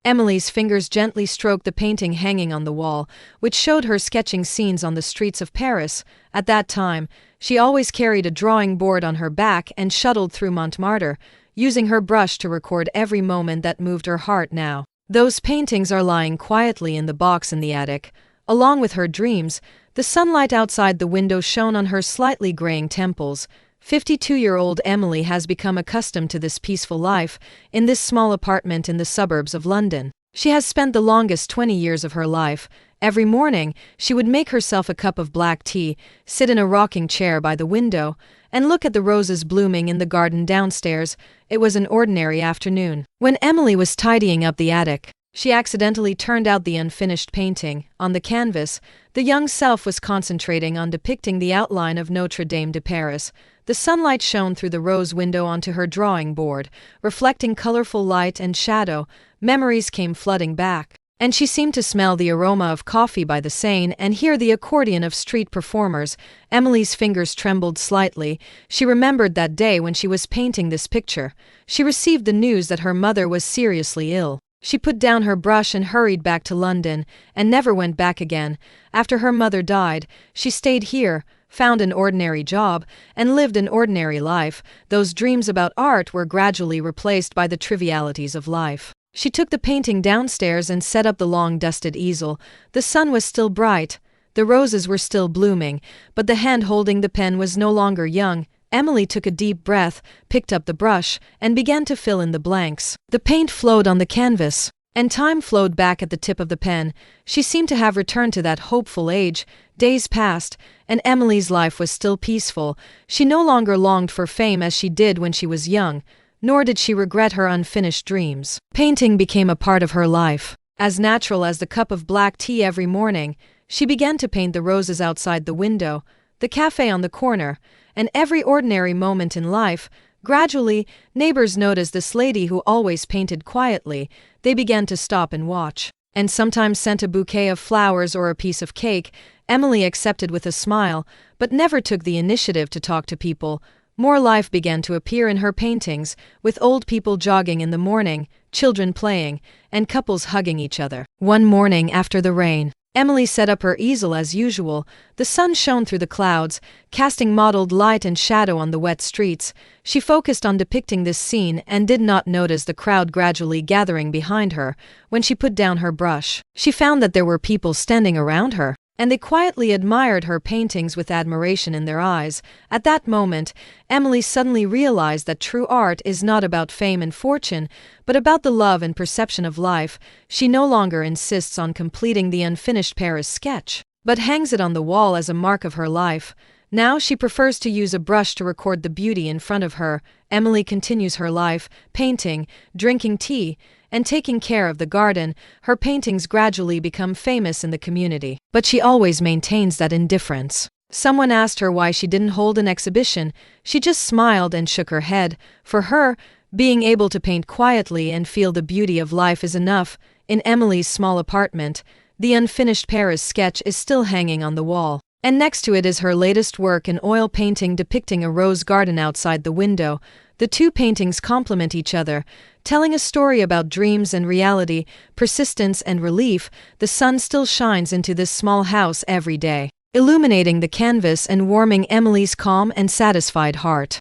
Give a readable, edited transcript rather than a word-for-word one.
Emily's fingers gently stroked the painting hanging on the wall, which showed her sketching scenes on the streets of Paris. At that time, she always carried a drawing board on her back and shuttled through Montmartre, using her brush to record every moment that moved her heart now. Those paintings are lying quietly in the box in the attic. Along with her dreams, the sunlight outside the window shone on her slightly graying temples. 52-year-old Emily has become accustomed to this peaceful life, in this small apartment in the suburbs of London. She has spent the longest 20 years of her life. Every morning, she would make herself a cup of black tea, sit in a rocking chair by the window, and look at the roses blooming in the garden downstairs. It was an ordinary afternoon. When Emily was tidying up the attic, she accidentally turned out the unfinished painting. On the canvas, the young self was concentrating on depicting the outline of Notre Dame de Paris. The sunlight shone through the rose window onto her drawing board, reflecting colorful light and shadow. Memories came flooding back, and she seemed to smell the aroma of coffee by the Seine and hear the accordion of street performers. Emily's fingers trembled slightly. She remembered that day when she was painting this picture. She received the news that her mother was seriously ill. She put down her brush and hurried back to London, and never went back again. After her mother died, she stayed here, found an ordinary job, and lived an ordinary life. Those dreams about art were gradually replaced by the trivialities of life. She took the painting downstairs and set up the long dusted easel. The sun was still bright, the roses were still blooming, but the hand holding the pen was no longer young. Emily took a deep breath, picked up the brush, and began to fill in the blanks. The paint flowed on the canvas, and time flowed back at the tip of the pen. She seemed to have returned to that hopeful age. Days passed, and Emily's life was still peaceful. She no longer longed for fame as she did when she was young, nor did she regret her unfinished dreams. Painting became a part of her life. As natural as the cup of black tea every morning, she began to paint the roses outside the window, the cafe on the corner, and every ordinary moment in life. Gradually, neighbors noticed this lady who always painted quietly. They began to stop and watch, and sometimes sent a bouquet of flowers or a piece of cake. Emily accepted with a smile, but never took the initiative to talk to people. More life began to appear in her paintings, with old people jogging in the morning, children playing, and couples hugging each other. One morning after the rain, Emily set up her easel as usual. The sun shone through the clouds, casting mottled light and shadow on the wet streets. She focused on depicting this scene and did not notice the crowd gradually gathering behind her. When she put down her brush, she found that there were people standing around her, and they quietly admired her paintings with admiration in their eyes. At that moment, Emily suddenly realized that true art is not about fame and fortune, but about the love and perception of life. She no longer insists on completing the unfinished Paris sketch, but hangs it on the wall as a mark of her life. Now she prefers to use a brush to record the beauty in front of her. Emily continues her life, painting, drinking tea, and taking care of the garden. Her paintings gradually become famous in the community, but she always maintains that indifference. Someone asked her why she didn't hold an exhibition. She just smiled and shook her head. For her, being able to paint quietly and feel the beauty of life is enough. In Emily's small apartment, the unfinished Paris sketch is still hanging on the wall, and next to it is her latest work, an oil painting depicting a rose garden outside the window. The two paintings complement each other, telling a story about dreams and reality, persistence and relief. The sun still shines into this small house every day, illuminating the canvas and warming Emily's calm and satisfied heart.